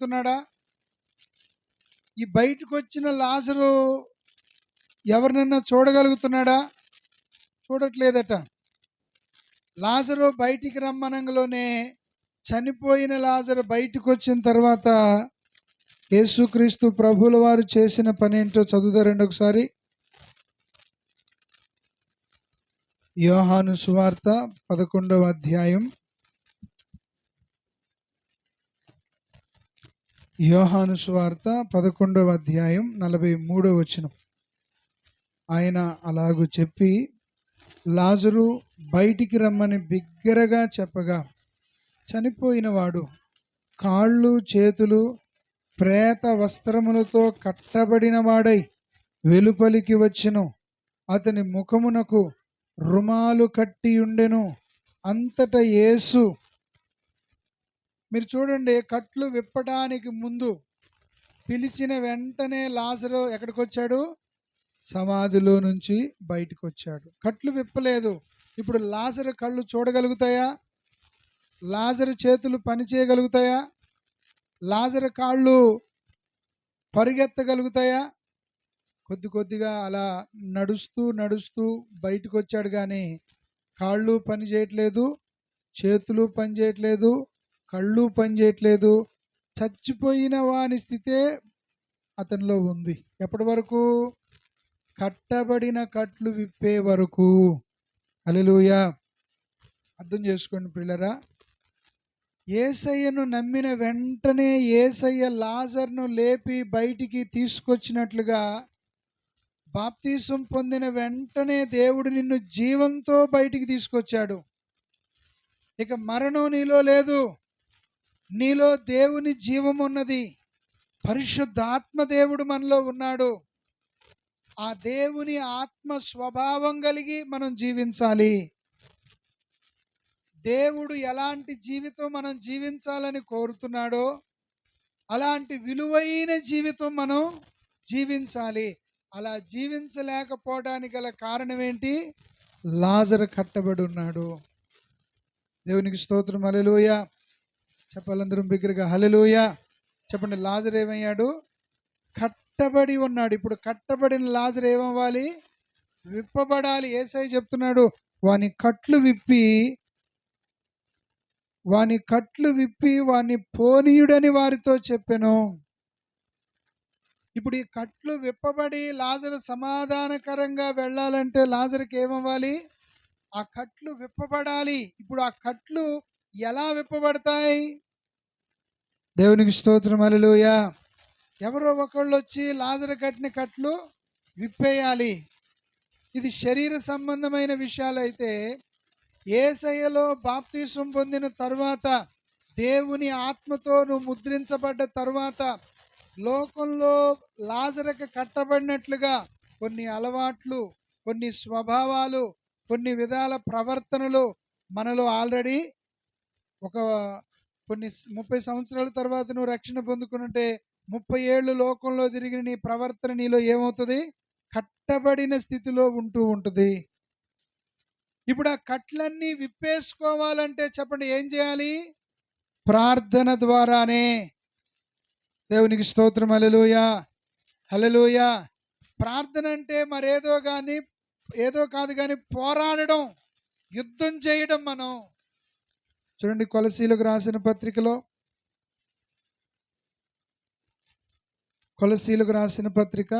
చూడగలుగుతున్నాడా? ఈ బయటకు వచ్చిన లాజరు ఎవరినన్నా చూడగలుగుతున్నాడా? చూడట్లేదట. లాజరు బయటికి రమ్మనంలోనే చనిపోయిన లాజరు బయటకు వచ్చిన తర్వాత యేసుక్రీస్తు ప్రభువుల వారు చేసిన పని ఏంటో చదువుతారండి ఒకసారి. యోహాను సువార్త 11వ అధ్యాయం. యోహాను సువార్త 11వ అధ్యాయం 43వ వచనం. ఆయన అలాగూ చెప్పి లాజరు బయటికి రమ్మని బిగ్గరగా చెప్పగా చనిపోయినవాడు కాళ్ళు చేతులు ప్రేత వస్త్రములతో కట్టబడిన వాడై వెలుపలికి వచ్చెను. అతని ముఖమునకు రుమాలు కట్టి ఉండెను. అంతటా యేసు, మీరు చూడండి, కట్లు విప్పడానికి ముందు పిలిచిన వెంటనే లాజరు ఎక్కడికి వచ్చాడు? సమాధిలో నుంచి బయటకు వచ్చాడు. కట్లు విప్పలేదు. ఇప్పుడు లాజరు కళ్ళు చూడగలుగుతాయా? లాజరు చేతులు పని చేయగలుగుతాయా? లాజరు కాళ్ళు పరిగెత్తగలుగుతాయా? కొద్ది కొద్దిగా అలా నడుస్తూ నడుస్తూ బయటకు వచ్చాడు, కానీ కాళ్ళు పని చేయట్లేదు, చేతులు పని చేయట్లేదు, కళ్ళు పని చేయట్లేదు. చచ్చిపోయిన వాని స్థితే అతనిలో ఉంది. ఎప్పటి వరకు? కట్టబడిన కట్లు విప్పే వరకు. హల్లెలూయా. అర్థం చేసుకోండి ప్రియులారా. యేసయ్యను నమ్మిన వెంటనే యేసయ్య లాజర్ను లేపి బయటికి తీసుకొచ్చినట్లుగా బాప్తీసం పొందిన వెంటనే దేవుడు నిన్ను జీవంతో బయటికి తీసుకొచ్చాడు. ఇక మరణం నీలో లేదు. నీలో దేవుని జీవం ఉన్నది. పరిశుద్ధాత్మ దేవుడు మనలో ఉన్నాడు. ఆ దేవుని ఆత్మ స్వభావం కలిగి మనం జీవించాలి. దేవుడు ఎలాంటి జీవితం మనం జీవించాలని కోరుతున్నాడో అలాంటి విలువైన జీవితం మనం జీవించాలి. అలా జీవించలేకపోవడానికి గల కారణం ఏంటి? లాజరు కట్టబడి ఉన్నాడు. దేవునికి స్తోత్రం. హల్లెలూయా చెప్పాలందరం బిగ్గరగా హల్లెలూయా చెప్పండి. లాజరు ఏమయ్యాడు? కట్టబడి ఉన్నాడు. ఇప్పుడు కట్టబడిన లాజరు ఏమవ్వాలి? విప్పబడాలి. యేసయ్య చెప్తున్నాడు, వాని కట్లు విప్పి వాని పోనీయుడని వారితో చెప్పెను. ఇప్పుడు ఈ కట్లు విప్పబడి లాజరు సమాధానకరంగా వెళ్ళాలంటే లాజరుకి ఏమవ్వాలి? ఆ కట్లు విప్పబడాలి. ఇప్పుడు ఆ కట్లు ఎలా విప్పబడతాయి? దేవునికి స్తోత్రం. హల్లెలూయా. ఎవరో ఒకళ్ళు వచ్చి లాజరు కట్టిన కట్లు విప్పేయాలి. ఇది శరీర సంబంధమైన విషయాలైతే, యేసయ్యలో బాప్తీసం పొందిన తరువాత, దేవుని ఆత్మతో నువ్వు ముద్రించబడ్డ తరువాత, లోకంలో లాజరుకు కట్టబడినట్లుగా కొన్ని అలవాట్లు, కొన్ని స్వభావాలు, కొన్ని విధాల ప్రవర్తనలు మనలో ఆల్రెడీ కొన్ని 30 సంవత్సరాల తర్వాత నువ్వు రక్షణ పొందుకుంటే 30 ఏళ్ళు లోకంలో తిరిగిన నీ ప్రవర్తన నీలో ఏమవుతుంది? కట్టబడిన స్థితిలో ఉంటూ ఉంటుంది. ఇప్పుడు ఆ కట్లన్నీ విప్పేసుకోవాలంటే చెప్పండి, ఏం చేయాలి? ప్రార్థన ద్వారానే. దేవునికి స్తోత్రం. హల్లెలూయా హల్లెలూయా. ప్రార్థన అంటే ఏదో కాదు కానీ పోరాడడం, యుద్ధం చేయడం. మనం చూడండి, కొలసీలకు రాసిన పత్రిక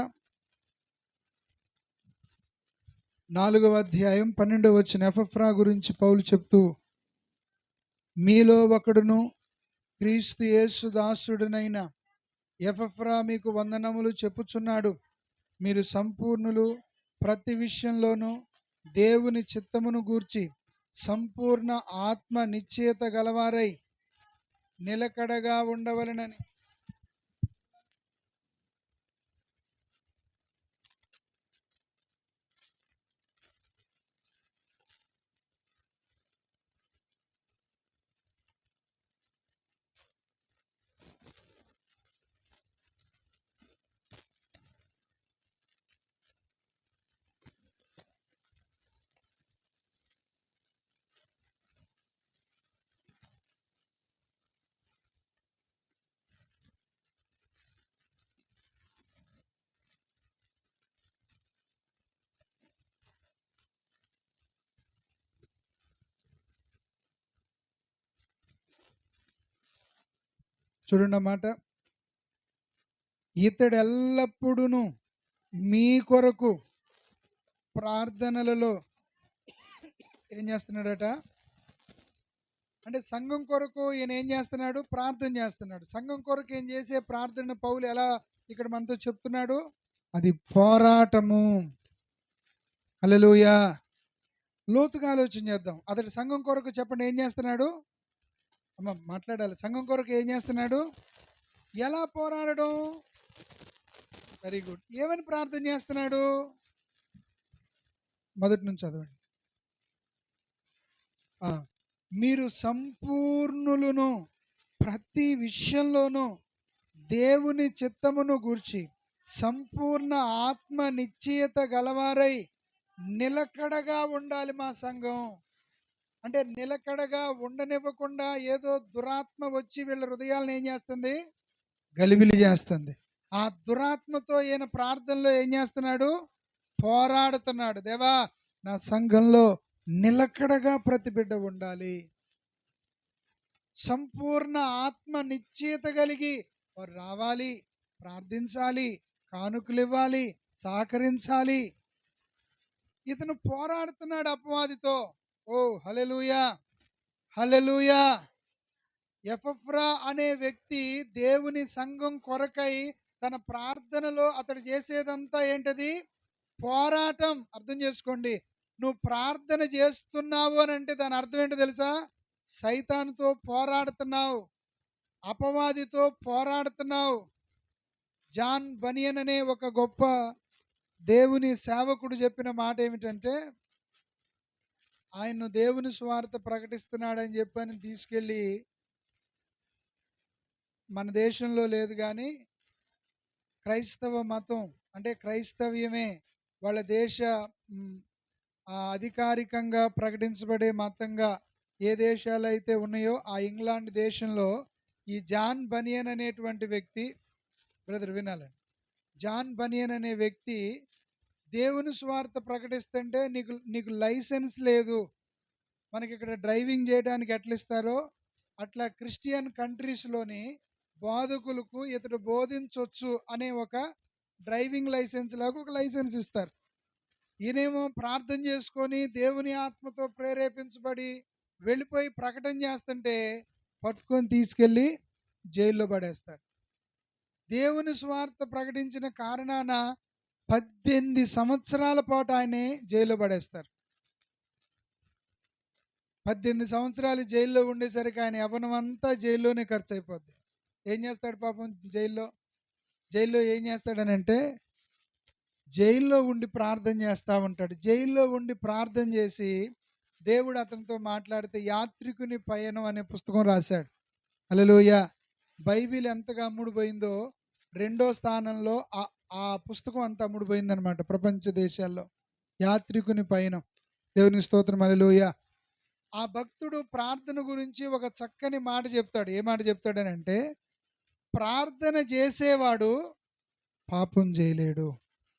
4వ అధ్యాయం 12వ వచనం. ఎపఫ్రా గురించి పౌలు చెప్తూ, మీలో ఒకడును క్రీస్తు యేసు దాసుడనైన ఎపఫ్రా మీకు వందనములు చెప్పుచున్నాడు. మీరు సంపూర్ణులు, ప్రతి విషయంలోనూ దేవుని చిత్తమును గూర్చి సంపూర్ణ ఆత్మ నిశ్చయత గలవారై నిలకడగా ఉండవలెనని. చూడండి అన్నమాట. ఇతడు ఎల్లప్పుడూ మీ కొరకు ప్రార్థనలలో ఏం చేస్తున్నాడట అంటే సంఘం కొరకు ఈయన ఏం చేస్తున్నాడు? ప్రార్థన చేస్తున్నాడు. సంఘం కొరకు ఏం చేసే ప్రార్థన పౌలు ఎలా ఇక్కడ మనతో చెప్తున్నాడు? అది పోరాటము. హల్లెలూయా. లోతుగా ఆలోచన చేద్దాం. అతడు సంఘం కొరకు చెప్పండి ఏం చేస్తున్నాడు? అమ్మ మాట్లాడాలి. సంఘం కొరకు ఏం చేస్తున్నాడు? ఎలా పోరాడడం? Very good. ఏమని ప్రార్థన చేస్తున్నాడు? మొదటి నుంచి చదవండి. మీరు సంపూర్ణులను ప్రతి విషయంలోనూ దేవుని చిత్తమును గూర్చి సంపూర్ణ ఆత్మ నిశ్చయత గలవారై నిలకడగా ఉండాలి. మా సంఘం అంటే నిలకడగా ఉండనివ్వకుండా ఏదో దురాత్మ వచ్చి వీళ్ళ హృదయాలను ఏం చేస్తుంది? గలిబిలి చేస్తుంది. ఆ దురాత్మతో ఈయన ప్రార్థనలో ఏం చేస్తున్నాడు? పోరాడుతున్నాడు. దేవా, నా సంఘంలో నిలకడగా ప్రతి బిడ్డ ఉండాలి. సంపూర్ణ ఆత్మ నిశ్చయత కలిగి వారు రావాలి, ప్రార్థించాలి, కానుకలు ఇవ్వాలి, సహకరించాలి. ఇతను పోరాడుతున్నాడు అపవాదితో. ఓ హల్లెలూయా, హల్లెలూయా. ఎపఫ్రా అనే వ్యక్తి దేవుని సంఘం కొరకై తన ప్రార్థనలో అతడు చేసేదంతా ఏంటది? పోరాటం. అర్థం చేసుకోండి. నువ్వు ప్రార్థన చేస్తున్నావు అని అంటే దాని అర్థం ఏంటో తెలుసా? సైతానుతో పోరాడుతున్నావు, అపవాదితో పోరాడుతున్నావు. జాన్ బనియన్ అనే ఒక గొప్ప దేవుని సేవకుడు చెప్పిన మాట ఏమిటంటే, ఆయన్ను దేవుని సువార్త ప్రకటిస్తున్నాడని చెప్పని తీసుకెళ్ళి, మన దేశంలో లేదు కానీ క్రైస్తవ మతం అంటే క్రైస్తవ్యమే వాళ్ళ దేశ అధికారికంగా ప్రకటించబడే మతంగా ఏ దేశాలు అయితే ఉన్నాయో ఆ ఇంగ్లాండ్ దేశంలో ఈ జాన్ బనియన్ అనేటువంటి వ్యక్తి, బ్రదర్ వినాలండి, జాన్ బనియన్ అనే వ్యక్తి దేవుని సువార్త ప్రకటిస్తుంటే నీకు లైసెన్స్ లేదు, మనకి ఇక్కడ డ్రైవింగ్ చేయడానికి ఎట్లా ఇస్తారో అట్లా క్రిస్టియన్ కంట్రీస్లోని బోధకులకు ఇతడు బోధించవచ్చు అనే ఒక డ్రైవింగ్ లైసెన్స్ లాగా ఒక లైసెన్స్ ఇస్తారు. ఈయనేమో ప్రార్థన చేసుకొని దేవుని ఆత్మతో ప్రేరేపించబడి వెళ్ళిపోయి ప్రకటన చేస్తుంటే పట్టుకొని తీసుకెళ్ళి జైల్లో పడేస్తారు. దేవుని స్వార్థ ప్రకటించిన కారణాన 18 సంవత్సరాల పాటు ఆయనే జైల్లో పడేస్తారు. 18 సంవత్సరాలు జైల్లో ఉండేసరికి ఆయన యవ్వనం అంతా జైల్లోనే ఖర్చు అయిపోద్ది. ఏం చేస్తాడు పాపం? జైల్లో ఏం చేస్తాడనంటే జైల్లో ఉండి ప్రార్థన చేస్తూ ఉంటాడు. జైల్లో ఉండి ప్రార్థన చేసి దేవుడు అతనితో మాట్లాడితే యాత్రికుని పయనం అనే పుస్తకం రాశాడు. హల్లెలూయా. బైబిల్ ఎంతగా అమ్ముడుపోయిందో 2వ స్థానంలో ఆ పుస్తకం అంత అమ్ముడుపోయిందనమాట ప్రపంచ దేశాల్లో. యాత్రికుని పయనం. దేవునికి స్తోత్రం. హల్లెలూయా. ఆ భక్తుడు ప్రార్థన గురించి ఒక చక్కని మాట చెప్తాడు. ఏ మాట చెప్తాడనంటే, ప్రార్థన చేసేవాడు పాపం చేయలేడు,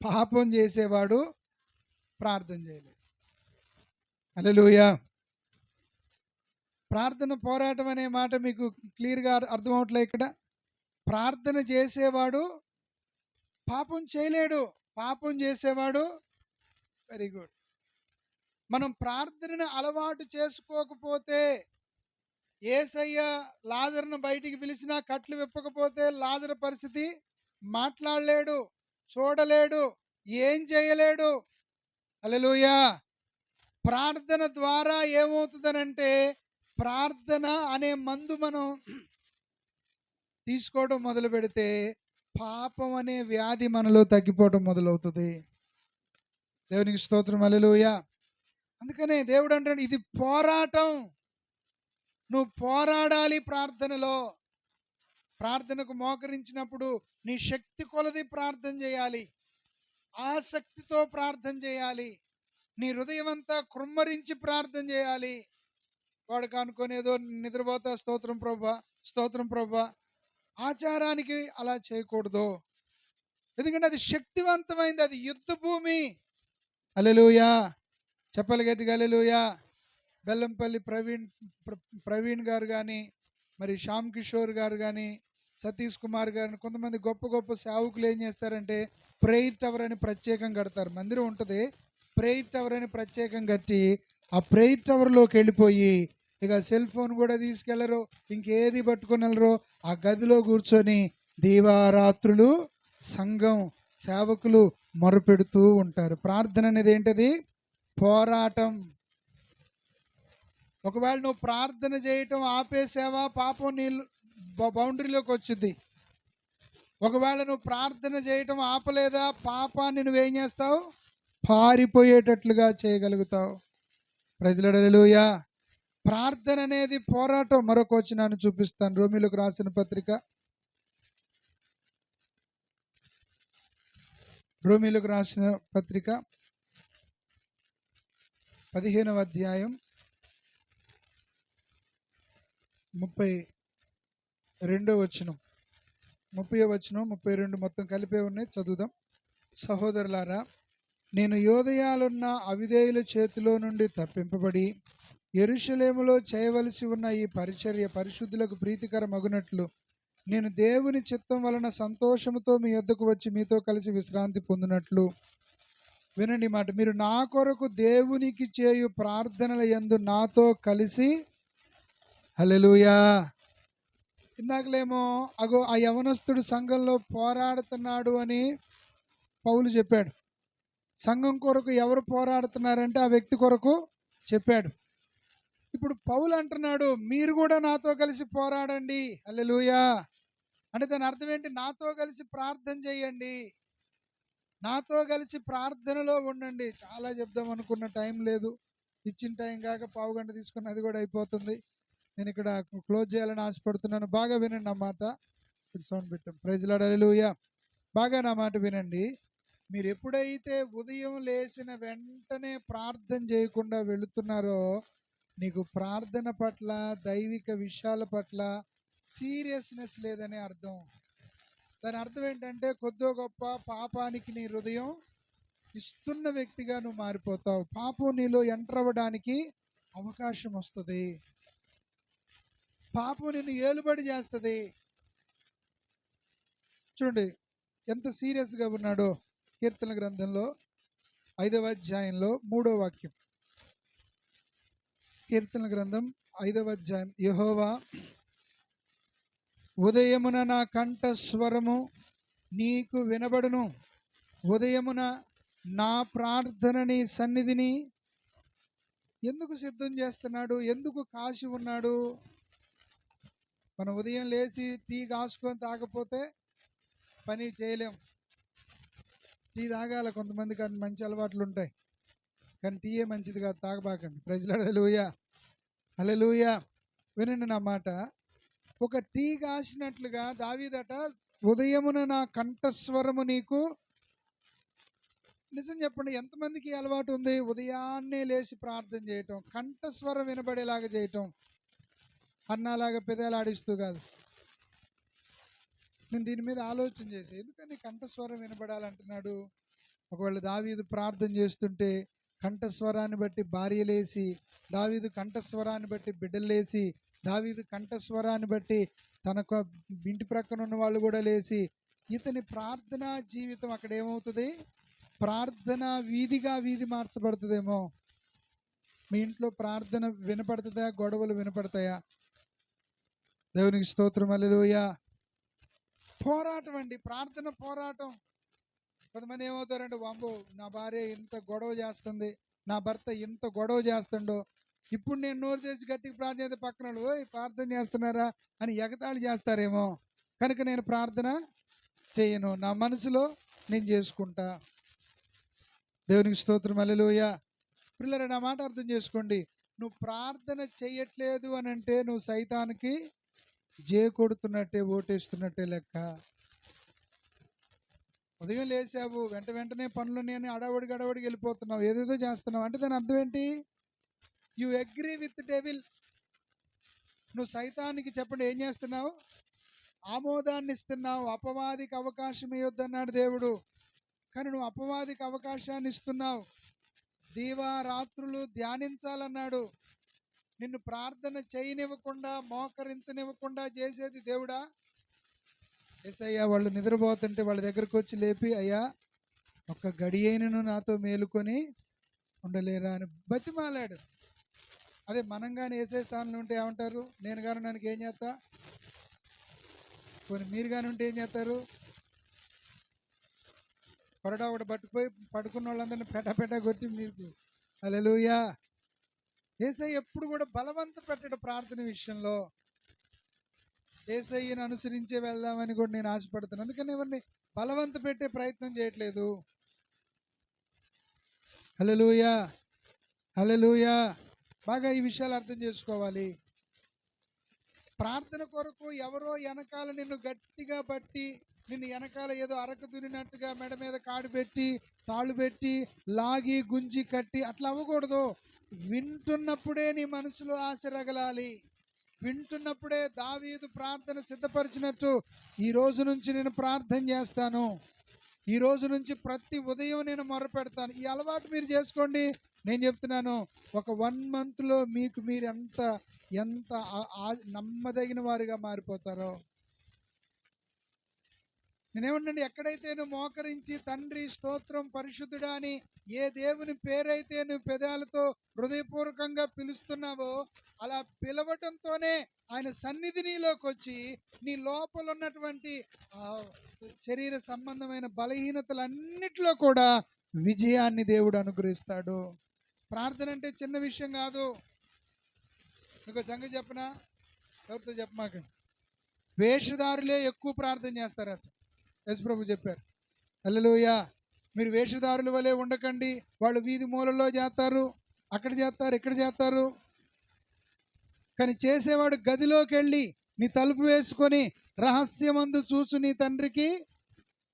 పాపం చేసేవాడు ప్రార్థన చేయలేడు. హల్లెలూయా. ప్రార్థన పోరాటం అనే మాట మీకు క్లియర్గా అర్థం అవట్లే. ఇక్కడ ప్రార్థన చేసేవాడు పాపం చేయలేడు, పాపం చేసేవాడు. Very good. మనం ప్రార్థనను అలవాటు చేసుకోకపోతే, యేసయ్య లాజరును బయటికి పిలిచినా కట్లు విప్పకపోతే లాజరు పరిస్థితి మాట్లాడలేడు, చూడలేడు, ఏం చేయలేడు. హల్లెలూయా. ప్రార్థన ద్వారా ఏమవుతుందనంటే, ప్రార్థన అనే మందు మనం తీసుకోవడం మొదలు పెడితే పాపం అనే వ్యాధి మనలో తగ్గిపోవడం మొదలవుతుంది. దేవునికి స్తోత్రం. హల్లెలూయా. అందుకనే దేవుడు అంటాడు, ఇది పోరాటం. నువ్వు పోరాడాలి ప్రార్థనలో. ప్రార్థనకు మోకరించినప్పుడు నీ శక్తి కొలది ప్రార్థన చేయాలి, ఆసక్తితో ప్రార్థన చేయాలి, నీ హృదయం అంతా కృమ్మరించి ప్రార్థన చేయాలి. వాడు కానుకొని ఏదో నిద్రపోతా స్తోత్రం ప్రభా, స్తోత్రం ప్రభా, ఆచారానికి అలా చేయకూడదు. ఎందుకంటే అది శక్తివంతమైంది, అది యుద్ధ భూమి. హల్లెలూయా. చెప్పలు గట్టిగా హల్లెలూయా. బెల్లంపల్లి ప్రవీణ్ గారు కానీ, మరి శ్యామ్ కిషోర్ గారు కానీ, సతీష్ కుమార్ గారిని, కొంతమంది గొప్ప గొప్ప సేవకులు ఏం చేస్తారంటే ప్రేయర్ టవర్ అని ప్రత్యేకంగా కడతారు. మందిరం ఉంటుంది, ప్రేయర్ టవర్ అని ప్రత్యేకంగా కట్టి ఆ ప్రేయర్ టవర్లోకి వెళ్ళిపోయి ఇక సెల్ ఫోన్ కూడా తీసుకెళ్లరు, ఇంకేది పట్టుకొని వెళ్ళరు. ఆ గదిలో కూర్చొని దీవారాత్రులు సంఘం సేవకులు మొరపెడుతూ ఉంటారు. ప్రార్థన అనేది ఏంటది? పోరాటం. ఒకవేళ నువ్వు ప్రార్థన చేయటం ఆపేసావా, పాపం నీ బౌండరీలోకి వచ్చింది. ఒకవేళ నువ్వు ప్రార్థన చేయటం ఆపలేదా, పాపాన్ని నువ్వేం చేస్తావు? పారిపోయేటట్లుగా చేయగలుగుతావు. ప్రైజ్ లార్డ్, హల్లెలూయా. ప్రార్థన అనేది పోరాటం. మరొక వచనాన్ని చూపిస్తాను. రోమీయులకు రాసిన పత్రిక, రోమీయులకు రాసిన పత్రిక 15వ అధ్యాయం 32వ వచనం, 30వ వచనం, 32 మొత్తం కలిపే ఉన్నాయి, చదువుదాం. సహోదరులారా, నేను యోదయాలున్న అవిధేయుల చేతిలో నుండి తప్పింపబడి యెరూషలేములో చేయవలసి ఉన్న ఈ పరిచర్య పరిశుద్ధులకు ప్రీతికరమగునట్లు నేను దేవుని చిత్తం వలన సంతోషముతో మీ యొద్దకు వచ్చి మీతో కలిసి విశ్రాంతి పొందినట్లు. వినండి మాట, మీరు నా కొరకు దేవునికి చేయు ప్రార్థనల యందు నాతో కలిసి, హల్లెలూయా. ఇందాకలేమో అగో ఆ యవనస్తుడు సంఘంలో పోరాడుతున్నాడు అని పౌలు చెప్పాడు. సంఘం కొరకు ఎవరు పోరాడుతున్నారంటే ఆ వ్యక్తి కొరకు చెప్పాడు. ఇప్పుడు పౌలు అంటున్నాడు, మీరు కూడా నాతో కలిసి పోరాడండి. హల్లెలూయా. అంటే దాని అర్థం ఏంటి? నాతో కలిసి ప్రార్థన చేయండి, నాతో కలిసి ప్రార్థనలో ఉండండి. చాలా చెప్దాం అనుకున్న టైం లేదు, ఇచ్చిన టైం కాక పావు గంట తీసుకుని అది కూడా అయిపోతుంది. నేను ఇక్కడ క్లోజ్ చేయాలని ఆశపడుతున్నాను. బాగా వినండి నా మాట. సౌండ్ పెట్టాం. ప్రైజ్ లార్డ్, హల్లెలూయా. బాగా నా మాట వినండి. మీరు ఎప్పుడైతే ఉదయం లేచిన వెంటనే ప్రార్థన చేయకుండా వెళుతున్నారో నీకు ప్రార్థన పట్ల, దైవిక విషయాల పట్ల సీరియస్నెస్ లేదని అర్థం. దాని అర్థం ఏంటంటే కొద్దో గొప్ప పాపానికి నీ హృదయం ఇస్తున్న వ్యక్తిగా నువ్వు మారిపోతావు. పాపం నీలో ఎంటర్ అవ్వడానికి అవకాశం వస్తుంది. పాపం నిన్ను ఏలుబడి చేస్తుంది. చూడండి ఎంత సీరియస్గా ఉన్నాడో. కీర్తన గ్రంథంలో 5వ అధ్యాయంలో 3వ వాక్యం. కీర్తన గ్రంథం 5వ అధ్యాయం. యెహోవా, ఉదయమున నా కంఠ స్వరము నీకు వినబడును. ఉదయమున నా ప్రార్థన నీ సన్నిధిని ఎందుకు సిద్ధం చేస్తున్నాడు? ఎందుకు కాసి ఉన్నాడు? మనం ఉదయం లేచి టీ కాసుకొని తాగపోతే పని చేయలేం. టీ తాగాల, కొంతమందికి అన్ని మంచి అలవాట్లు ఉంటాయి, కానీ టీయే మంచిది కాదు, తాగబాకండి. ప్రైజ్ లార్డ్, హల్లెలూయా, హల్లెలూయా. వినండి నా మాట. ఒక టీ కాసినట్లుగా దావీదట ఉదయమున నా కంఠస్వరము నీకు. నిజం చెప్పండి, ఎంతమందికి అలవాటు ఉంది ఉదయాన్నే లేచి ప్రార్థన చేయటం, కంఠస్వరం వినబడేలాగా చేయటం, అన్నాలాగా పెదాలాడిస్తూ కాదు. నేను దీని మీద ఆలోచన చేసి, ఎందుకని కంఠస్వరం వినబడాలంటున్నాడు? ఒకవేళ దావీదు ప్రార్థన చేస్తుంటే కంఠస్వరాన్ని బట్టి భార్య లేసి, దావీదు కంఠస్వరాన్ని బట్టి బిడ్డలు లేసి, దావీదు కంఠస్వరాన్ని బట్టి తనకు ఇంటి ప్రక్కన ఉన్న వాళ్ళు కూడా లేచి, ఇతని ప్రార్థనా జీవితం అక్కడ ఏమవుతుంది? ప్రార్థన వీధిగా వీధి మార్చబడుతుందేమో. మీ ఇంట్లో ప్రార్థన వినపడుతుందా? గొడవలు వినపడతాయా? దేవునికి స్తోత్రం, హల్లెలూయా. పోరాటం అండి, ప్రార్థన పోరాటం. కొంతమంది ఏమవుతారంటే, వాంబో నా భార్య ఇంత గొడవ చేస్తుంది, నా భర్త ఇంత గొడవ చేస్తుండో, ఇప్పుడు నేను నోరు తెచ్చి గట్టికి ప్రార్థన చేస్తే పక్కన వాళ్ళు, ఓయ్ ప్రార్థన చేస్తున్నారా అని ఎగతాళి చేస్తారేమో, కనుక నేను ప్రార్థన చేయను, నా మనసులో నేను చేసుకుంటా. దేవునికి స్తోత్రం, హల్లెలూయా. పిల్లలు నా మాట అర్థం చేసుకోండి. నువ్వు ప్రార్థన చేయట్లేదు అని అంటే నువ్వు సైతానికి జే కొడుతున్నట్టే, ఓటేస్తున్నట్టే లెక్క. ఉదయం లేసావు, వెంటనే పనులు నేను అడవడికి వెళ్ళిపోతున్నావు, ఏదేదో చేస్తున్నావు అంటే దాని అర్థం ఏంటి? You agree with devil. నువ్వు సైతానికి చెప్పండి ఏం చేస్తున్నావు? ఆమోదాన్ని ఇస్తున్నావు. అపవాదికి అవకాశం ఇవ్వద్దన్నాడు దేవుడు, కానీ నువ్వు అపవాదికి అవకాశాన్ని ఇస్తున్నావు. దీవారాత్రులు ధ్యానించాలన్నాడు. నిన్ను ప్రార్థన చేయనివ్వకుండా, మోకరించనివ్వకుండా చేసేది దేవుడా? యేసయ్య వాళ్ళు నిద్రపోతుంటే వాళ్ళ దగ్గరకు వచ్చి లేపి, అయ్యా ఒక్క గడి అయినను నాతో మేలుకొని ఉండలేరా అని బతిమాలాడు. అదే మనం కానీ ఏసే స్థానంలో ఉంటే ఏమంటారు? నేను కానీ నాకు ఏం చేస్తా, కొన్ని మీరు కానీ ఉంటే ఏం చేస్తారు? కొరడా ఒకటి పట్టుకుపోయి పడుకున్న వాళ్ళందరినీ పెట కొట్టి మీకు హల్లెలూయా. యేసయ్య ఎప్పుడు కూడా బలవంత పెట్టడు ప్రార్థన విషయంలో. యేసయ్యను అనుసరించే వెళ్దామని కూడా నేను ఆశపడుతున్నాను. అందుకని ఎవరిని బలవంత పెట్టే ప్రయత్నం చేయట్లేదు. హల్లెలూయా, హల్లెలూయా. బాగా ఈ విషయాలు అర్థం చేసుకోవాలి. ప్రార్థన కొరకు ఎవరో వెనకాల నిన్ను గట్టిగా బట్టి, నిన్ను వెనకాల ఏదో అరక దున్నినట్టుగా మెడ మీద కాడు పెట్టి, తాళ్ళు పెట్టి, లాగి గుంజి కట్టి అట్లా అవ్వకూడదు. వింటున్నప్పుడే నీ మనసులో ఆశ రగలాలి. వింటున్నప్పుడే దావీదు ప్రార్థన సిద్ధపరిచినట్టు, ఈ రోజు నుంచి నేను ప్రార్థన చేస్తాను, ఈ రోజు నుంచి ప్రతి ఉదయం నేను మొరపెడతాను. ఈ అలవాటు మీరు చేసుకోండి. నేను చెప్తున్నాను, ఒక 1 monthలో మీకు మీరు ఎంత ఎంత నమ్మదగిన వారిగా మారిపోతారో. నేనేమంటే, ఎక్కడైతే నువ్వు మోకరించి తండ్రి స్తోత్రం పరిశుద్ధుడా అని ఏ దేవుని పేరైతే నువ్వు పెదాలతో హృదయపూర్వకంగా పిలుస్తున్నావో, అలా పిలవటంతోనే ఆయన సన్నిధి నీలోకి వచ్చి నీ లోపల ఉన్నటువంటి శరీర సంబంధమైన బలహీనతలన్నిటిలో కూడా విజయాన్ని దేవుడు అనుగ్రహిస్తాడు. ప్రార్థన అంటే చిన్న విషయం కాదు. మీకు సంగతి చెప్పనా? ఎవరితో చెప్పమాక. వేషధారులే ఎక్కువ ప్రార్థన చేస్తారట. యేసు ప్రభు చెప్పారు. హల్లెలూయా. మీరు వేషధారుల వలె ఉండకండి. వాళ్ళు వీధి మూలలో చేస్తారు, అక్కడ చేస్తారు, ఇక్కడ చేస్తారు. కానీ చేసేవాడు గదిలోకి వెళ్ళి నీ తలుపు వేసుకొని రహస్యమందు చూసు నీ తండ్రికి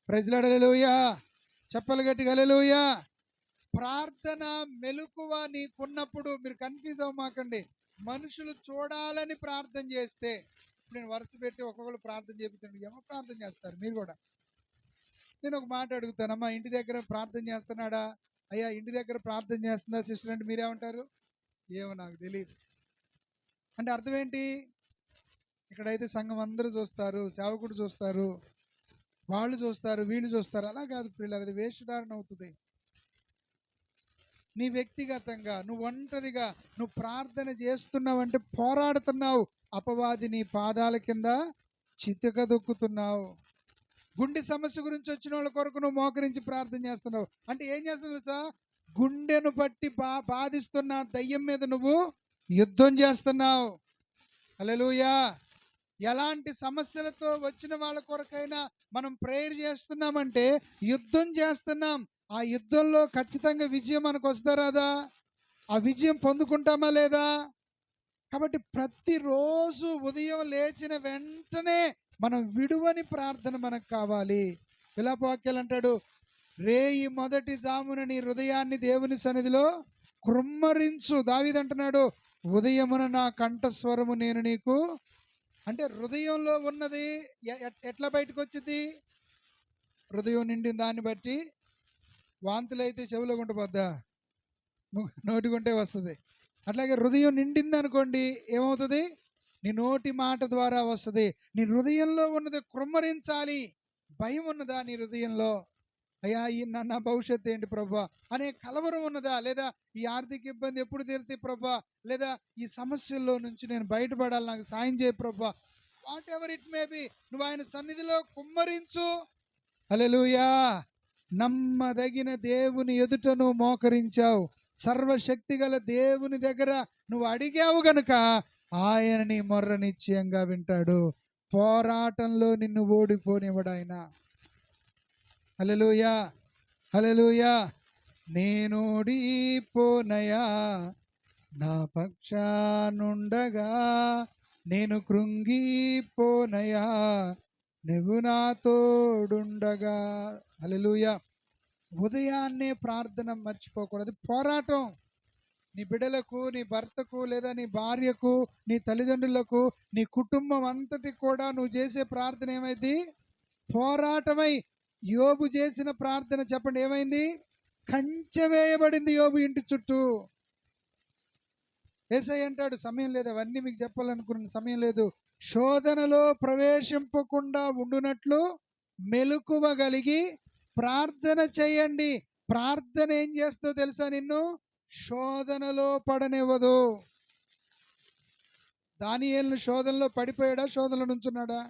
ప్రైజ్లాడు. హల్లెలూయా. చెప్పలు గట్టిగా హల్లెలూయా. ప్రార్థన మెలకువ నీకున్నప్పుడు మీరు కన్ఫ్యూజ్ అవ్వమాకండి. మనుషులు చూడాలని ప్రార్థన చేస్తే, నేను వరుస పెట్టి ఒక్కొక్కరు ప్రార్థన చేపించండి, ఏమో ప్రార్థన చేస్తారు. మీరు కూడా నేను ఒక మాట అడుగుతానమ్మా, ఇంటి దగ్గర ప్రార్థన చేస్తున్నాడా? అయ్యా ఇంటి దగ్గర ప్రార్థన చేస్తుందా సిస్టర్ అంటే మీరేమంటారు? ఏమో నాకు తెలియదు అంటే అర్థం ఏంటి? ఇక్కడైతే సంఘం అందరూ చూస్తారు, సేవకుడు చూస్తారు, వాళ్ళు చూస్తారు, వీళ్ళు చూస్తారు. అలా కాదు పిల్లలు, అది వేషధారణ అవుతుంది. నీ వ్యక్తిగతంగా నువ్వు ఒంటరిగా నువ్వు ప్రార్థన చేస్తున్నావు అంటే పోరాడుతున్నావు. అపవాది నీ పాదాల కింద చితకదొక్కుతున్నావు. గుండె సమస్య గురించి వచ్చిన వాళ్ళ కొరకు నువ్వు మోకరించి ప్రార్థన చేస్తున్నావు అంటే ఏం చేస్తున్నావు తెలుసా? గుండెను బట్టి బాధిస్తున్న దయ్యం మీద నువ్వు యుద్ధం చేస్తున్నావు. హల్లెలూయా. ఎలాంటి సమస్యలతో వచ్చిన వాళ్ళ కొరకైనా మనం ప్రేయర్ చేస్తున్నామంటే యుద్ధం చేస్తున్నాం. ఆ యుద్ధంలో ఖచ్చితంగా విజయం మనకు వస్తుందా రాదా? ఆ విజయం పొందుకుంటామా లేదా? కాబట్టి ప్రతిరోజు ఉదయం లేచిన వెంటనే మనం విడువని ప్రార్థన మనకు కావాలి. విలాప వాక్యాలు అంటాడు, రేయి మొదటి జామున నీ హృదయాన్ని దేవుని సన్నిధిలో కృమ్మరించు. దావీదు అంటున్నాడు, ఉదయమున నా కంఠస్వరము నేను నీకు. అంటే హృదయంలో ఉన్నది ఎట్లా బయటకు వచ్చింది? హృదయం నిండిన దాన్ని బట్టి వాంతులైతే చెవిలో గుంటపోద్దా? నోటికుంటే వస్తుంది. అట్లాగే హృదయం నిండింది అనుకోండి, ఏమవుతుంది? నీ నోటి మాట ద్వారా వస్తుంది. నీ హృదయంలో ఉన్నది కృమ్మరించాలి. భయం ఉన్నదా నీ హృదయంలో? అయ్యా నా భవిష్యత్తు ఏంటి ప్రభా అనే కలవరం ఉన్నదా? లేదా ఈ ఆర్థిక ఇబ్బంది ఎప్పుడు తీరుతాయి ప్రభా, లేదా ఈ సమస్యల్లో నుంచి నేను బయటపడాలి, నాకు సాయం చేయ ప్రభా. What ever it may be, నువ్వు ఆయన సన్నిధిలో కుమ్మరించు. హల్లెలూయా. నమ్మదగిన దేవుని ఎదుట నువ్వు మోకరించావు, సర్వశక్తి గల దేవుని దగ్గర నువ్వు అడిగావు గనుక ఆయన నీ మొర్ర నిశ్చయంగా వింటాడు. పోరాటంలో నిన్ను ఓడిపోనివ్వడు ఆయన. హల్లెలూయా, హల్లెలూయా. నేను ఓడిపోనయా నా పక్షానుండగా, నేను కృంగిపోనయా నువ్వు నా తోడుండగా. హల్లెలూయా. ఉదయాన్నే ప్రార్థన మర్చిపోకూడదు. పోరాటం. నీ బిడ్డలకు, నీ భర్తకు, లేదా నీ భార్యకు, నీ తల్లిదండ్రులకు, నీ కుటుంబం అంతటికి కూడా నువ్వు చేసే ప్రార్థన ఏమైంది? పోరాటమై. యోబు చేసిన ప్రార్థన చెప్పండి ఏమైంది? కంచె వేయబడింది యోబు ఇంటి చుట్టూ. యేసయ్య అంటాడు, సమయం లేదు, అవన్నీ మీకు చెప్పాలనుకున్న సమయం లేదు, శోధనలో ప్రవేశింపకుండా ఉండునట్లు మెలకువ కలిగి ప్రార్థన చేయండి. ప్రార్థన ఏం చేస్తుందో తెలుసా? నిన్ను శోధనలో పడనివ్వదు. దానియేలును శోధనలో పడిపోయాడా? శోధనలో నుంచున్నాడా?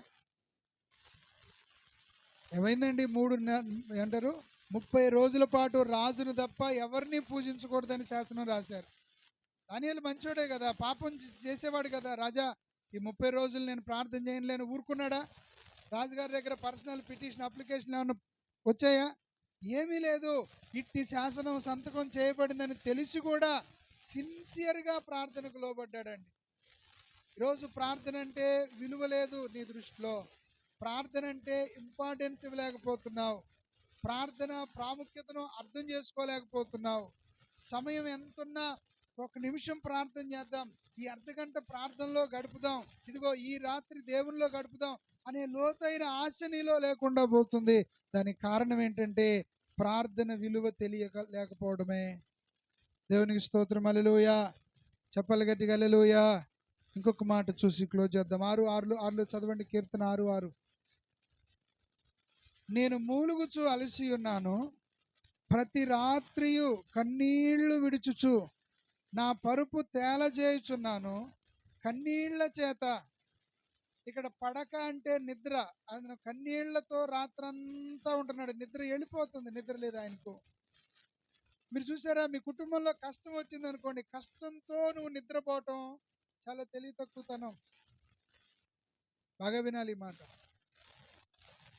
ఏమైందండి? ఏమంటారు 30 రోజుల పాటు రాజును తప్ప ఎవరిని పూజించకూడదని శాసనం రాశారు. దానియేలు మంచోడే కదా, పాపం చేసేవాడు కదా. రాజా, ఈ 30 రోజులు నేను ప్రార్థన చేయలేని ఊరుకున్నాడా? రాజుగారి దగ్గర పర్సనల్ పిటిషన్ అప్లికేషన్ ఏమన్నా వచ్చాయా? ఏమీ లేదు. ఇట్టి శాసనం సంతకం చేయబడిందని తెలిసి కూడా సిన్సియర్గా ప్రార్థనకు లోబడ్డాడండి. ఈరోజు ప్రార్థన అంటే విలువ లేదు నీ దృష్టిలో. ప్రార్థన అంటే ఇంపార్టెన్స్ ఇవ్వలేకపోతున్నావు. ప్రార్థన ప్రాముఖ్యతను అర్థం చేసుకోలేకపోతున్నావు. సమయం ఎంతున్నా 1 నిమిషం ప్రార్థన చేద్దాం, ఈ అర్ధగంట ప్రార్థనలో గడుపుదాం, ఇదిగో ఈ రాత్రి దేవునిలో గడుపుదాం అనే లోతైన ఆశ నీలో లేకుండా పోతుంది. దానికి కారణం ఏంటంటే ప్రార్థన విలువ లేకపోవడమే. దేవునికి స్తోత్రం. హల్లెలూయా. చెప్పాలి గట్టిగా హల్లెలూయా. ఇంకొక మాట చూసి క్లోజ్ చేద్దాం. 6:6 చదవండి. కీర్తన 6:6. నేను మూలుగుచు అలసి ఉన్నాను, ప్రతి రాత్రియు కన్నీళ్లు విడుచుచు నా పరుపు తేలజేయుచున్నాను కన్నీళ్ల చేత. ఇక్కడ పడక అంటే నిద్ర. ఆయన కన్నీళ్లతో రాత్రంతా ఉంటున్నాడు. నిద్ర వెళ్ళిపోతుంది, నిద్ర లేదు ఆయనకు. మీరు చూసారా, మీ కుటుంబంలో కష్టం వచ్చింది అనుకోండి, కష్టంతో నువ్వు నిద్రపోవటం చాలా తెలివి తక్కువతనం. బాగా వినాలి ఈ మాట.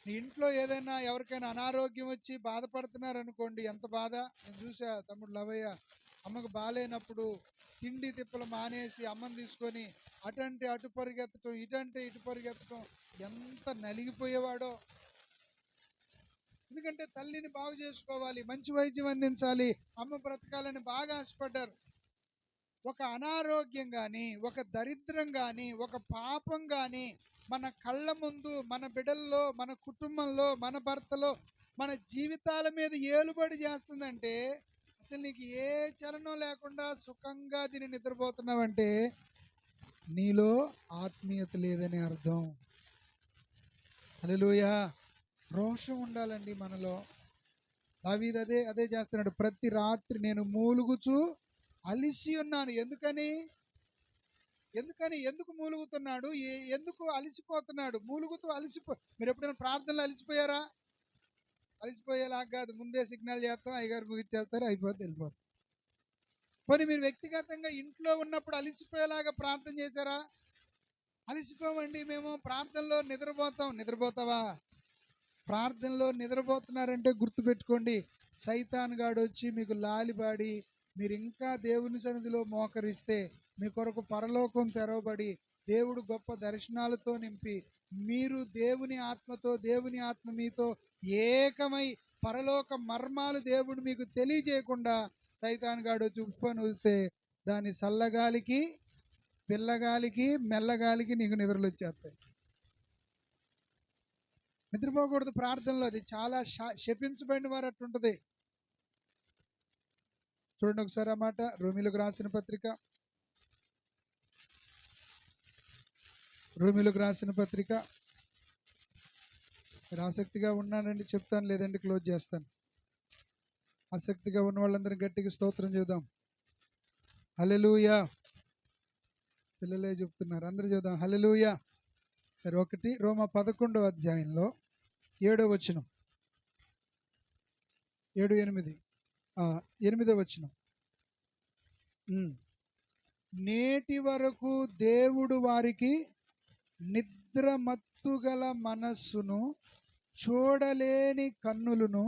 నీ ఇంట్లో ఏదైనా ఎవరికైనా అనారోగ్యం వచ్చి బాధపడుతున్నారు అనుకోండి, ఎంత బాధ. నేను చూసా, తమ్ముడు లవయ్య అమ్మకు బాగాలేనప్పుడు తిండి తిప్పలు మానేసి అమ్మని తీసుకొని అటంటే అటు పరిగెత్తడం, ఇటంటే ఇటు పరిగెత్తడం, ఎంత నలిగిపోయేవాడో. ఎందుకంటే తల్లిని బాగు చేసుకోవాలి, మంచి వైద్యం అందించాలి, అమ్మ బ్రతకాలని బాగా ఆశపడ్డారు. ఒక అనారోగ్యం కానీ, ఒక దరిద్రం కానీ, ఒక పాపం కానీ మన కళ్ళ ముందు, మన బిడ్డల్లో, మన కుటుంబంలో, మన భర్తలో, మన జీవితాల మీద ఏలుబడి చేస్తుందంటే, అసలు నీకు ఏ చలనం లేకుండా సుఖంగా దీన్ని నిద్రపోతున్నావంటే నీలో ఆత్మీయత లేదని అర్థం. హల్లెలూయా. రోషం ఉండాలండి మనలో. దావీదు అదే చేస్తున్నాడు. ప్రతి రాత్రి నేను మూలుగుచు అలిసి ఉన్నాను. ఎందుకు మూలుగుతున్నాడు? ఎందుకు అలిసిపోతున్నాడు? మూలుగుతూ మీరు ఎప్పుడైనా ప్రార్థనలు అలిసిపోయారా? అలిసిపోయేలా కాదు, ముందే సిగ్నల్ చేస్తాం, అయ్యగారు ముగిచ్చేస్తారు, అయిపోతే వెళ్ళిపోతాం. పోనీ మీరు వ్యక్తిగతంగా ఇంట్లో ఉన్నప్పుడు అలిసిపోయేలాగా ప్రార్థన చేశారా? అలిసిపోమండి, మేము ప్రార్థనలో నిద్రపోతావా? ప్రార్థనలో నిద్రపోతున్నారంటే గుర్తుపెట్టుకోండి, సైతాన్ గాడు వచ్చి మీకు లాలిబాడి మీరు ఇంకా దేవుని సన్నిధిలో మోకరిస్తే మీ కొరకు పరలోకం తెరవబడి దేవుడు గొప్ప దర్శనాలతో నింపి మీరు దేవుని ఆత్మ మీతో ఏకమై పరలోక మర్మాలు దేవుడు మీకు తెలియజేయకుండా సైతాన్ గాడు వచ్చి ఉప్పని వదిలితే దాని చల్లగాలికి, పిల్లగాలికి, మెల్లగాలికి నీకు నిద్రలు వచ్చేస్తాయి. నిద్రపోకూడదు ప్రార్థనలో. అది చాలా శపించబడిన వారు అట్టుంటది. చూడండి ఒకసారి ఆ మాట. రోమీలకు రాసిన పత్రిక మీరు ఆసక్తిగా ఉన్నానండి చెప్తాను, లేదంటే క్లోజ్ చేస్తాను. ఆసక్తిగా ఉన్న వాళ్ళందరూ గట్టిగా స్తోత్రం చేద్దాం. హల్లెలూయా. పిల్లలే చెప్తున్నారు, అందరూ చూద్దాం హల్లెలూయా. సరే, 1 రోమా 11వ అధ్యాయంలో 7వ వచనం, 7-8, 8వ వచనం. నేటి వరకు దేవుడు వారికి నిద్రమత్తుగల మనస్సును, చూడలేని కన్నులను,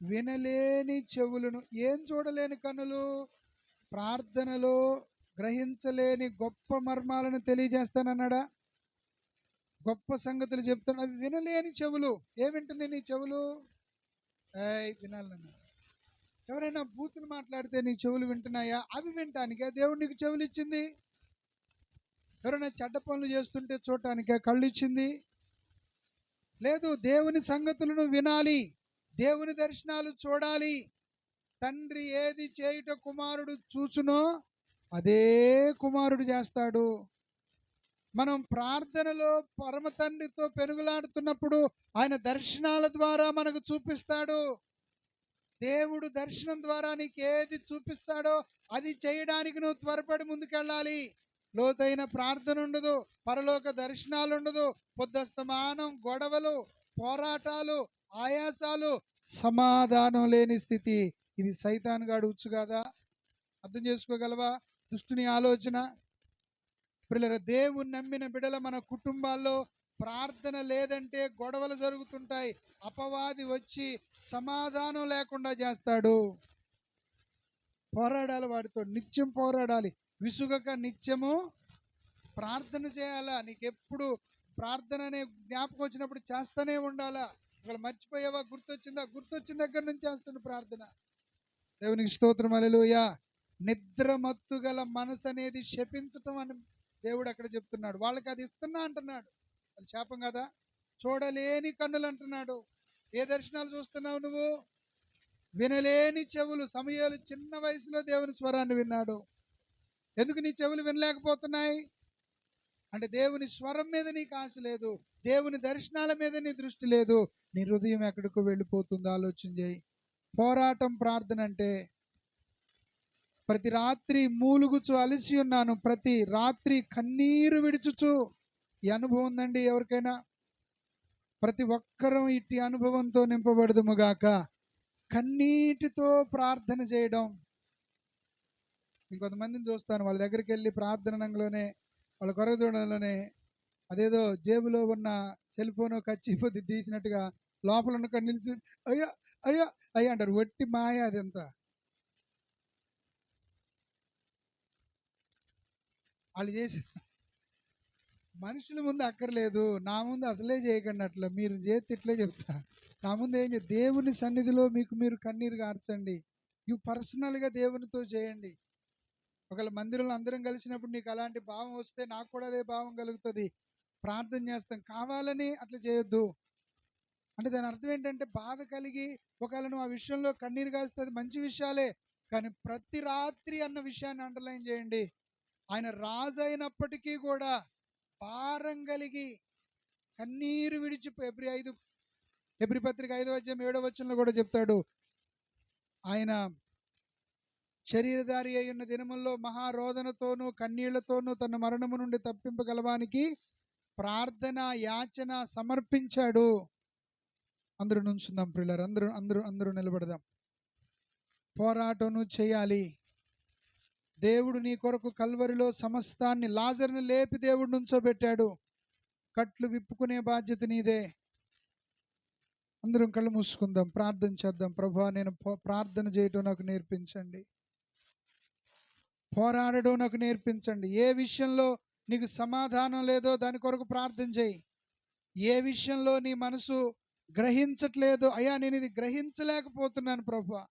వినలేని చెవులను. ఏం చూడలేని కన్నులు? ప్రార్థనలో గ్రహించలేని గొప్ప మర్మాలను తెలియజేస్తానన్నాడా? గొప్ప సంగతులు చెప్తాను. అవి వినలేని చెవులు. ఏమింటుంది నీ చెవులు? వినాలన్నా. ఎవరైనా బూతులు మాట్లాడితే నీ చెవులు వింటున్నాయా? అవి వినటానికే దేవుడు నీకు చెవులు ఇచ్చింది. ఎవరైనా చెడ్డ పనులు చేస్తుంటే చూడటానికే కళ్ళు ఇచ్చింది. లేదు, దేవుని సంగతులను వినాలి, దేవుని దర్శనాలు చూడాలి. తండ్రి ఏది చేయుట కుమారుడు చూచునో అదే కుమారుడు చేస్తాడు. మనం ప్రార్థనలో పరమ తండ్రితో పెనుగులాడుతున్నప్పుడు ఆయన దర్శనాల ద్వారా మనకు చూపిస్తాడు. దేవుడు దర్శనం ద్వారా నీకు ఏది చూపిస్తాడో అది చేయడానికి నువ్వు త్వరపడి ముందుకెళ్ళాలి. లోతైన ప్రార్థన ఉండదు, పరలోక దర్శనాలు ఉండదు, పొద్దస్తమానం గొడవలు, పోరాటాలు, ఆయాసాలు, సమాధానం లేని స్థితి. ఇది సైతాన్ గాడు ఉచ్చు కదా. అర్థం చేసుకోగలవా దుష్టుని ఆలోచన? పిల్లల దేవుని నమ్మిన బిడ్డల మన కుటుంబాల్లో ప్రార్థన లేదంటే గొడవలు జరుగుతుంటాయి. అపవాది వచ్చి సమాధానం లేకుండా చేస్తాడు. పోరాడాలి, వాడితో నిత్యం పోరాడాలి, విసుగక నిత్యము ప్రార్థన చేయాలా. నీకెప్పుడు ప్రార్థన అనే జ్ఞాపకం వచ్చినప్పుడు చేస్తూనే ఉండాలా. ఇక్కడ మర్చిపోయావా, గుర్తొచ్చిన దగ్గర నుంచి చేస్తున్న ప్రార్థన. దేవునికి స్తోత్రం, హల్లెలూయా. నిద్రమత్తు గల మనసు అనేది శపించటం అని దేవుడు అక్కడ చెప్తున్నాడు. వాళ్ళకి అది ఇస్తున్నా అంటున్నాడు. అది శాపం కదా. చూడలేని కన్నులు అంటున్నాడు. ఏ దర్శనాలు చూస్తున్నావు నువ్వు? వినలేని చెవులు. సమయాలు చిన్న వయసులో దేవుని స్వరాన్ని విన్నాడు. ఎందుకు నీ చెవులు వినలేకపోతున్నాయి అంటే దేవుని స్వరం మీద నీకు ఆశ లేదు, దేవుని దర్శనాల మీద నీ దృష్టి లేదు. నీ హృదయం ఎక్కడికో వెళ్ళిపోతుందో ఆలోచన చేయి. పోరాటం ప్రార్థన అంటే ప్రతి రాత్రి మూలుగుచు అలసి ఉన్నాను, ప్రతి రాత్రి కన్నీరు విడుచుచు. ఈ అనుభవం ఉందండి ఎవరికైనా? ప్రతి ఒక్కరూ ఇట్టి అనుభవంతో నింపబడదుముగాక. కన్నీటితో ప్రార్థన చేయడం. ఇంకొంతమందిని చూస్తాను, వాళ్ళ దగ్గరికి వెళ్ళి ప్రార్థనలోనే, వాళ్ళ కొరకు చూడడంలోనే అదేదో జేబులో ఉన్న సెల్ ఫోన్ కచ్చిపోతే తీసినట్టుగా లోపల ఉన్న కన్నీళ్ళు అయ్యా అయ్యా అయ్యా అంటారు. వట్టి మాయ అదంతా. వాళ్ళు చేసి మనుషుల ముందు అక్కర్లేదు, నా ముందు అసలే చేయకండి. అట్లా మీరు చేస్తే ఇట్లే చెప్తా. నా ముందు ఏం చేయ, దేవుని సన్నిధిలో మీకు మీరు కన్నీరు కార్చండి. ఇవి పర్సనల్గా దేవునితో చేయండి. ఒకవేళ మందిరంలో అందరం కలిసినప్పుడు నీకు అలాంటి భావం వస్తే నాకు కూడా అదే భావం కలుగుతుంది. ప్రార్థన చేస్తాం, కావాలని అట్లా చేయొద్దు. అంటే దాని అర్థం ఏంటంటే బాధ కలిగి ఒకవేళ నువ్వు ఆ విషయంలో కన్నీరు కాస్తే అది మంచి విషయాలే, కానీ ప్రతి రాత్రి అన్న విషయాన్ని అండర్లైన్ చేయండి. ఆయన రాజు అయినప్పటికీ కూడా భారం కలిగి కన్నీరు విడిచి ఎబ్రి పత్రిక 5వ అధ్యాయం 7వ వచనంలో కూడా చెప్తాడు. ఆయన శరీరధారి అయి ఉన్న దినముల్లో మహారోదనతోనూ కన్నీళ్లతోనూ తన మరణము నుండి తప్పింపగలవానికి ప్రార్థన యాచన సమర్పించాడు. అందరూ నుంచుందాం ప్రియులారా, అందరూ అందరూ అందరూ నిలబడదాం. పోరాటం చేయాలి. దేవుడు నీ కొరకు కల్వరిలో సమస్తాన్ని, లాజరుని లేపి దేవుడు నుంచోబెట్టాడు. కట్లు విప్పుకునే బాధ్యత నీదే. అందరం కళ్ళు మూసుకుందాం, ప్రార్థన చేద్దాం. ప్రభువా, నేను ప్రార్థన చేయడం నాకు నేర్పించండి, పోరాడడం నాకు నేర్పించండి. ఏ విషయంలో నీకు సమాధానం లేదో దాని కొరకు ప్రార్థన చేయి. ఏ విషయంలో నీ మనసు గ్రహించట్లేదో, అయ్యా నేను ఇది గ్రహించలేకపోతున్నాను ప్రభువా,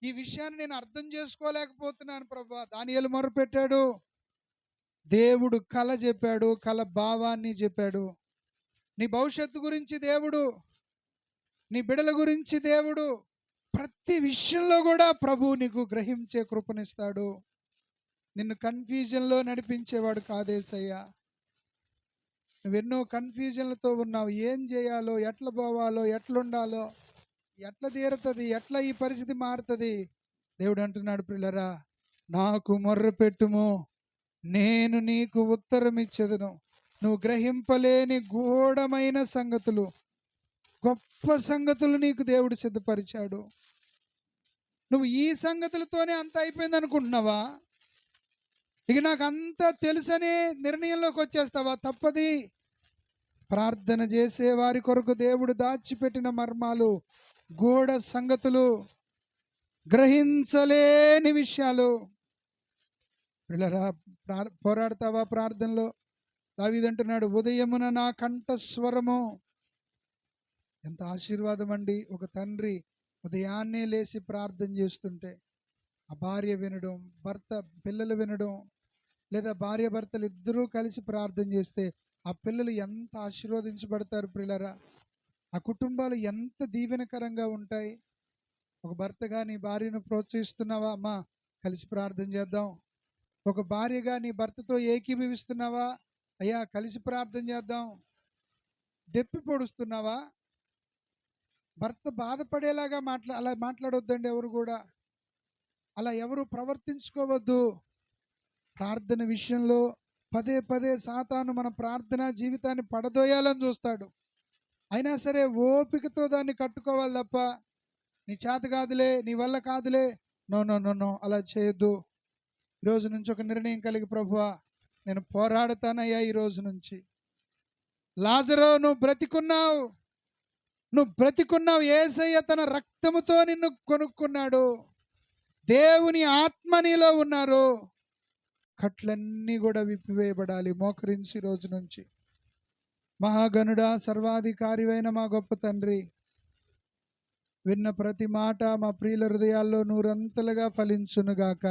ఈ విషయాన్ని నేను అర్థం చేసుకోలేకపోతున్నాను ప్రభువా. దానియేలు మొరపెట్టాడు. దేవుడు కల చెప్పాడు, కల భావాన్ని చెప్పాడు. నీ భవిష్యత్తు గురించి దేవుడు, నీ బిడ్డల గురించి దేవుడు, ప్రతి విషయంలో కూడా ప్రభు నీకు గ్రహించే కృపనిస్తాడు. నిన్ను కన్ఫ్యూజన్లో నడిపించేవాడు కాదేసయ్యా. నువ్వెన్నో కన్ఫ్యూజన్లతో ఉన్నావు. ఏం చేయాలో, ఎట్లా పోవాలో, ఎట్లుండాలో, ఎట్లా తీరుతుంది, ఎట్లా ఈ పరిస్థితి మారుతుంది. దేవుడు అంటున్నాడు, పిల్లరా నాకు మొర్ర పెట్టుము, నేను నీకు ఉత్తరం ఇచ్చేదను. నువ్వు గ్రహింపలేని గూఢమైన సంగతులు, గొప్ప సంగతులు నీకు దేవుడు సిద్ధపరిచాడు. నువ్వు ఈ సంగతులతోనే అంత అయిపోయింది అనుకుంటున్నావా? ఇక నాకు అంతా తెలుసనే నిర్ణయంలోకి వచ్చేస్తావా? తప్పది. ప్రార్థన చేసే వారి కొరకు దేవుడు దాచిపెట్టిన మర్మాలు, గూఢ సంగతులు, గ్రహించలేని విషయాలు. పిల్లరా, పోరాడతావా ప్రార్థనలో? దావీదు అంటున్నాడు, ఉదయమున నా కంఠస్వరము. ఎంత ఆశీర్వాదం అండి. ఒక తండ్రి ఉదయాన్నే లేచి ప్రార్థన చేస్తుంటే ఆ భార్య వినడం, పిల్లలు వినడం, లేదా భార్య భర్తలు ఇద్దరూ కలిసి ప్రార్థన చేస్తే ఆ పిల్లలు ఎంత ఆశీర్వదించబడతారు ప్రియులారా. ఆ కుటుంబాలు ఎంత దీవెనకరంగా ఉంటాయి. ఒక భర్తగా నీ భార్యను ప్రోత్సహిస్తున్నావా? అమ్మా కలిసి ప్రార్థన చేద్దాం. ఒక భార్యగా నీ భర్తతో ఏకీభవిస్తున్నావా? అయ్యా కలిసి ప్రార్థన చేద్దాం. దెప్పి పొడుస్తున్నావా? భర్త బాధపడేలాగా అలా మాట్లాడొద్దండి. ఎవరు కూడా అలా ఎవరు ప్రవర్తించుకోవద్దు. ప్రార్థన విషయంలో పదే పదే సాతాను మన ప్రార్థన జీవితాన్ని పడదోయాలని చూస్తాడు. అయినా సరే ఓపికతో దాన్ని కట్టుకోవాలి తప్ప, నీ చేత కాదులే, నీ వల్ల కాదులే, నో నో నో నో అలా చేయొద్దు. ఈరోజు నుంచి ఒక నిర్ణయం కలిగి, ప్రభువా నేను పోరాడతానయ్యా. ఈ రోజు నుంచి లాజరు నువ్వు బ్రతికున్నావు. యేసయ్య తన రక్తముతో నిన్ను కొనుక్కున్నాడు. దేవుని ఆత్మ నీలో ఉన్నారు. కట్లన్నీ కూడా విప్పివేయబడాలి. మోకరించి రోజు నుంచి. మహాగణుడా, సర్వాధికారివైన మా గొప్ప తండ్రి, విన్న ప్రతి మాట మా ప్రియుల హృదయాల్లో నూరంతలుగా ఫలించునుగాక.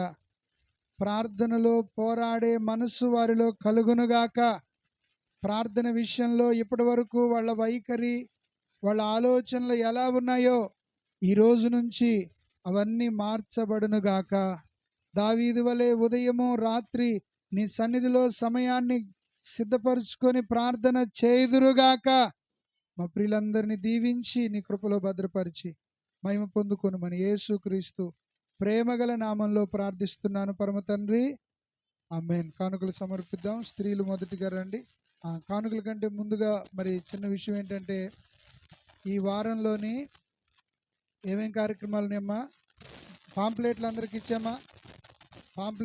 ప్రార్థనలో పోరాడే మనసు వారిలో కలుగునుగాక. ప్రార్థన విషయంలో ఇప్పటి వరకు వాళ్ళ వైఖరి, వాళ్ళ ఆలోచనలు ఎలా ఉన్నాయో ఈ రోజు నుంచి అవన్నీ మార్చబడునుగాక. దావీదు వలె ఉదయము రాత్రి నీ సన్నిధిలో సమయాన్ని సిద్ధపరుచుకొని ప్రార్థన చేయుదురుగాక. మా ప్రియులందరినీ దీవించి నీ కృపలో భద్రపరిచి మహిమ పొందుకొని మన యేసుక్రీస్తు ప్రేమగల నామంలో ప్రార్థిస్తున్నాను పరమ తండ్రి, ఆమేన్. కానుకలు సమర్పిద్దాం. స్త్రీలు మొదటిగా రండి. కానుకల కంటే ముందుగా మరి చిన్న విషయం ఏంటంటే, ఈ వారంలోని ఏమేం కార్యక్రమాలు ఉన్నాయమ్మా? పాంప్లెట్లు అందరికి ఇచ్చామా? పాంప్లెట్